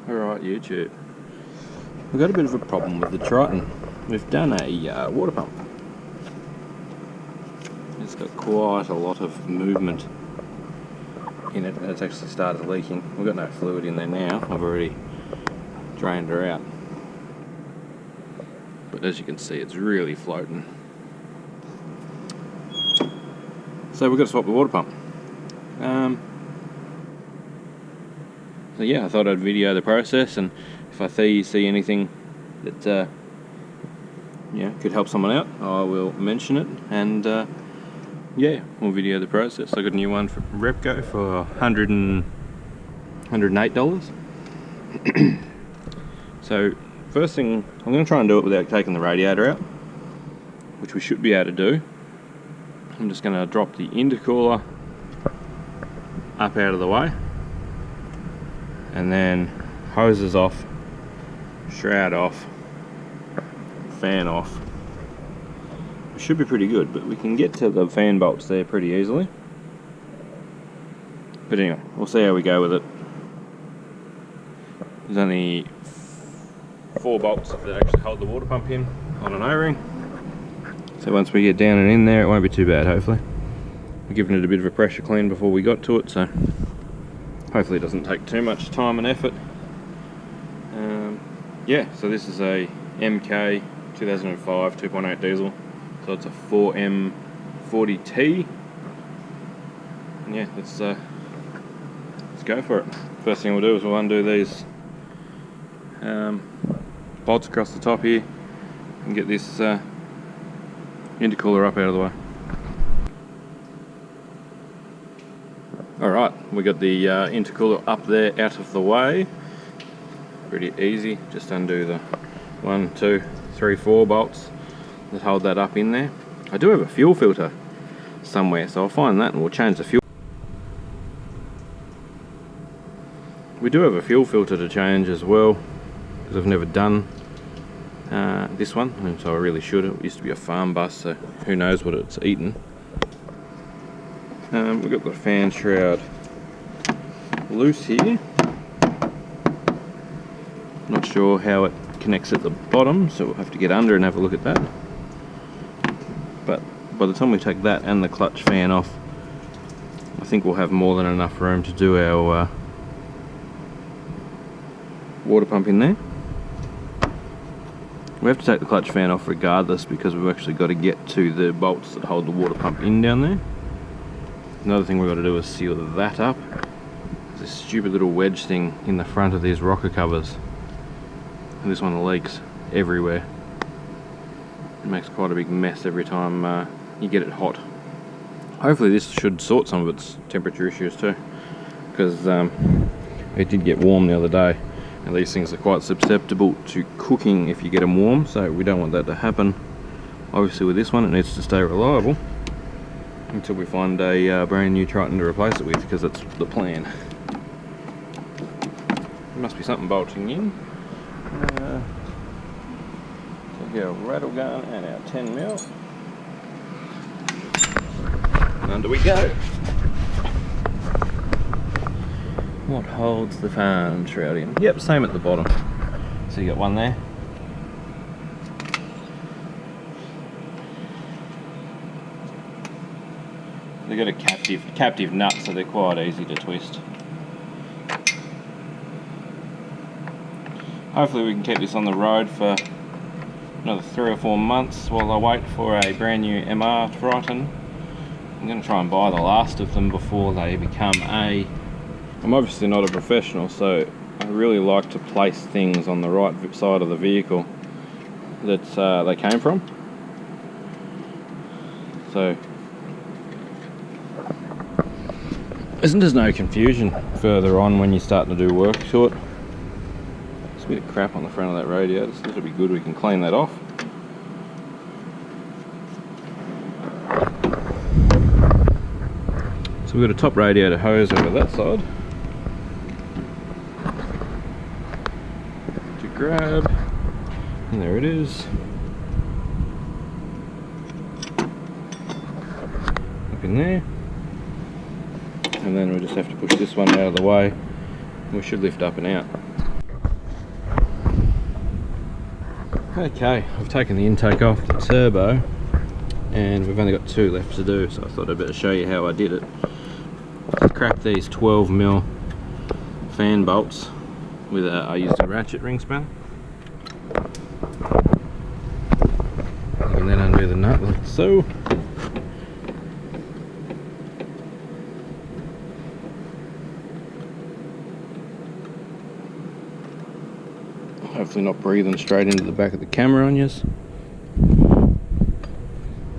Alright YouTube, we've got a bit of a problem with the Triton. We've done a water pump. It's got quite a lot of movement in it and it's actually started leaking. We've got no fluid in there now, I've already drained her out. But as you can see, it's really floating. So we've got to swap the water pump. So yeah, I thought I'd video the process, and if I see anything that could help someone out, I will mention it, and yeah, we'll video the process. I got a new one from Repco for $108. So first thing, I'm going to try and do it without taking the radiator out, which we should be able to do. I'm just going to drop the intercooler up out of the way, and then hoses off, shroud off, fan off. It should be pretty good, but we can get to the fan bolts there pretty easily. But anyway, we'll see how we go with it. There's only 4 bolts that actually hold the water pump in on an O-ring. So once we get down and in there, it won't be too bad, hopefully. We're giving it a bit of a pressure clean before we got to it, so hopefully it doesn't take too much time and effort. Yeah, so this is a MK 2005 2.8 diesel, so it's a 4M40T. And yeah, let's go for it. First thing we'll do is we'll undo these bolts across the top here and get this intercooler up out of the way. Alright, we got the intercooler up there out of the way. Pretty easy, just undo the 1, 2, 3, 4 bolts that hold that up in there. I do have a fuel filter somewhere, so I'll find that and we'll change the fuel. We do have a fuel filter to change as well, because I've never done this one, and so I really should. It used to be a farm bus, so who knows what it's eaten. We've got the fan shroud loose here. Not sure how it connects at the bottom, so we'll have to get under and have a look at that. But by the time we take that and the clutch fan off, I think we'll have more than enough room to do our water pump in there. We have to take the clutch fan off regardless, because we've actually got to get to the bolts that hold the water pump in down there. Another thing we've got to do is seal that up. There's this stupid little wedge thing in the front of these rocker covers, and this one leaks everywhere. It makes quite a big mess every time you get it hot. Hopefully this should sort some of its temperature issues too, because it did get warm the other day, and these things are quite susceptible to cooking if you get them warm, so we don't want that to happen. Obviously with this one it needs to stay reliable until we find a brand new Triton to replace it with, because that's the plan. There must be something bolting in. Take our rattle gun and our 10mm. And under we go. What holds the fan shroud in? Yep, same at the bottom. So you got one there. They've got a captive nut, so they're quite easy to twist. Hopefully we can keep this on the road for another 3 or 4 months while I wait for a brand new MR Triton. I'm going to try and buy the last of them before they become a... I'm obviously not a professional, so I really like to place things on the right side of the vehicle that they came from. So there's no confusion further on when you're starting to do work to it. There's a bit of crap on the front of that radiator, so this will be good, we can clean that off. So we've got a top radiator hose over that side to grab, and there it is. Up in there. And then we just have to push this one out of the way, and we should lift up and out. Okay, I've taken the intake off the turbo and we've only got 2 left to do, so I thought I'd better show you how I did it. I cracked these 12mm fan bolts with I used a ratchet ring spanner. You can then undo the nut like so. Hopefully not breathing straight into the back of the camera on yous.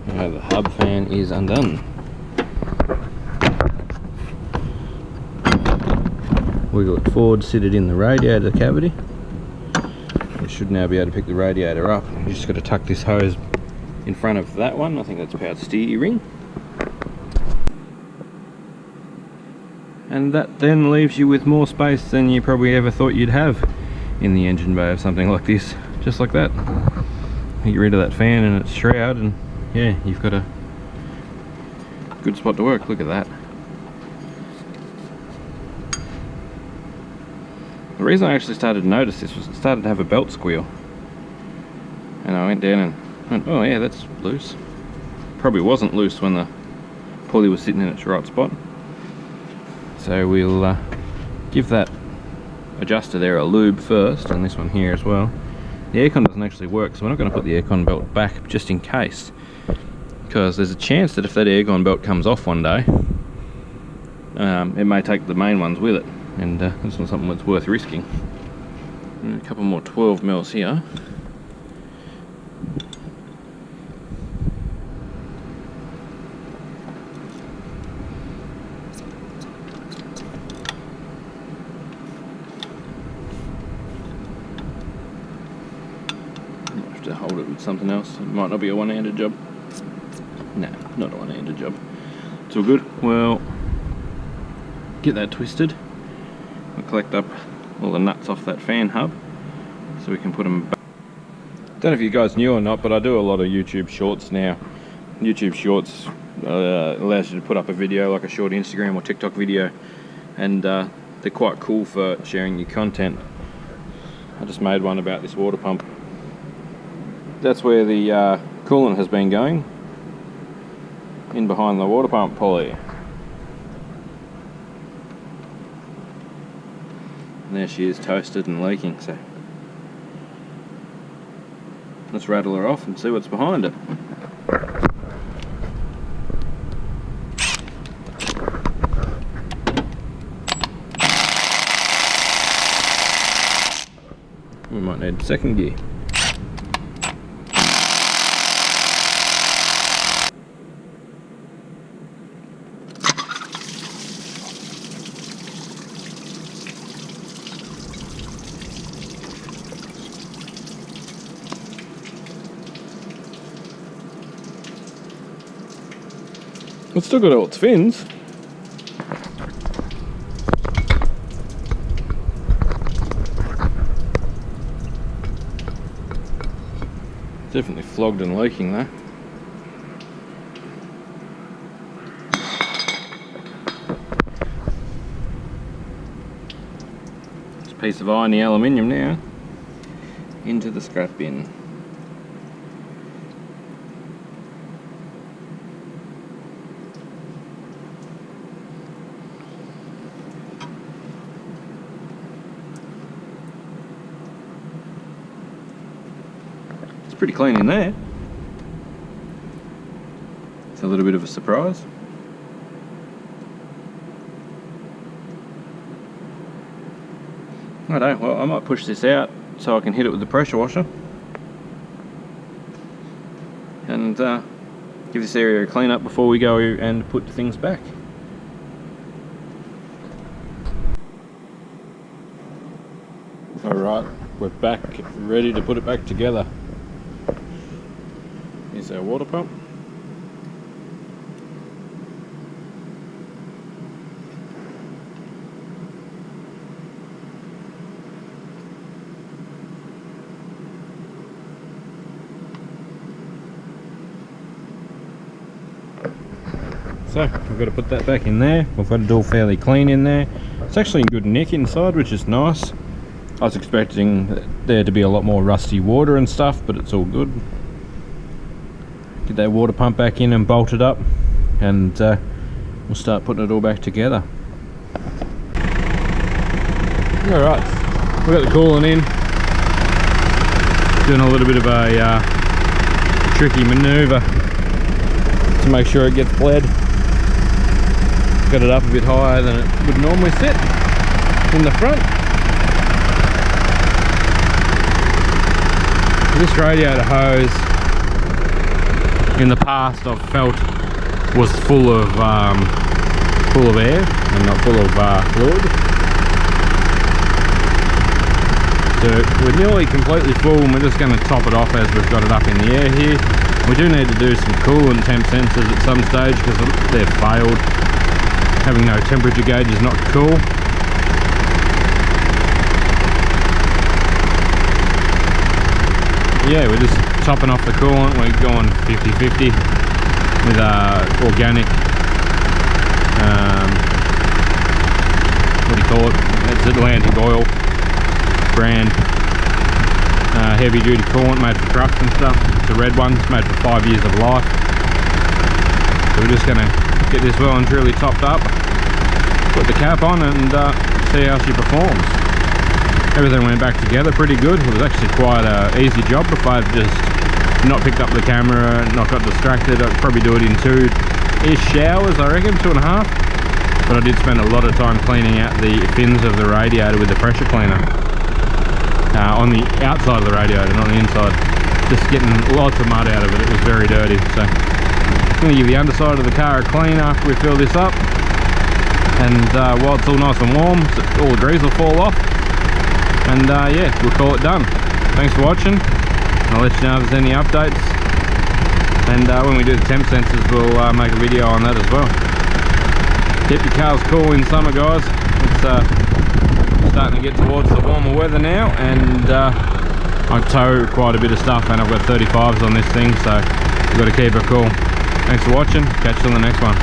Now the hub fan is undone. Wiggle it forward, sit it in the radiator cavity. You should now be able to pick the radiator up. You just got to tuck this hose in front of that one. I think that's powered steering. And that then leaves you with more space than you probably ever thought you'd have in the engine bay of something like this. Just like that. You get rid of that fan and its shroud, and yeah, you've got a good spot to work. Look at that. The reason I actually started to notice this was it started to have a belt squeal, and I went down and went, oh yeah, that's loose. Probably wasn't loose when the pulley was sitting in its right spot. So we'll give that adjuster there a lube first, and this one here as well. The aircon doesn't actually work, so we're not going to put the aircon belt back just in case, because there's a chance that if that aircon belt comes off one day, it may take the main ones with it, and that's not something that's worth risking. And a couple more 12mm here. To hold it with something else. It might not be a one-handed job. No, not a one-handed job. It's all good. Well, get that twisted. We'll collect up all the nuts off that fan hub so we can put them back. Don't know if you guys knew or not, but I do a lot of YouTube shorts now. YouTube shorts allows you to put up a video like a short Instagram or TikTok video, and they're quite cool for sharing your content. I just made one about this water pump. That's where the coolant has been going, in behind the water pump pulley. And there she is, toasted and leaking, so let's rattle her off and see what's behind it. We might need second gear. It's still got all its fins. Definitely flogged and leaking though. This piece of irony aluminium now into the scrap bin. Pretty clean in there. It's a little bit of a surprise. Righto, well I might push this out so I can hit it with the pressure washer and give this area a clean up before we go and put things back. Alright, we're back, ready to put it back together. Here's our water pump. So we've got to put that back in there. We've got it all fairly clean in there. It's actually in good nick inside, which is nice. I was expecting there to be a lot more rusty water and stuff, but it's all good. Get that water pump back in and bolt it up, and we'll start putting it all back together. Alright, we've got the coolant in. Doing a little bit of a tricky manoeuvre to make sure it gets bled. Got it up a bit higher than it would normally sit in the front. This radiator hose in the past I've felt was full of air and not full of fluid. So we're nearly completely full, and we're just going to top it off as we've got it up in the air here. We do need to do some coolant temp sensors at some stage because they've failed. Having no temperature gauge is not cool. Yeah, we're just topping off the coolant. We're going 50-50 with organic, what do you call it? It's Atlantic Oil brand, heavy duty coolant made for trucks and stuff. It's a red one, it's made for 5 years of life. So we're just going to get this well and truly topped up, put the cap on, and see how she performs. Everything went back together pretty good. It was actually quite an easy job if I'd just not picked up the camera, not got distracted. I'd probably do it in 2-ish showers, I reckon, 2.5. But I did spend a lot of time cleaning out the fins of the radiator with the pressure cleaner. On the outside of the radiator, not the inside. Just getting lots of mud out of it. It was very dirty. So I'm going to give the underside of the car a clean after we fill this up. And while it's all nice and warm, so all the grease will fall off. And yeah, we'll call it done. Thanks for watching. I'll let you know if there's any updates. And when we do the temp sensors, we'll make a video on that as well. Keep your cars cool in summer, guys. It's starting to get towards the warmer weather now, and I tow quite a bit of stuff, and I've got 35s on this thing, so we've got to keep it cool. Thanks for watching. Catch you on the next one.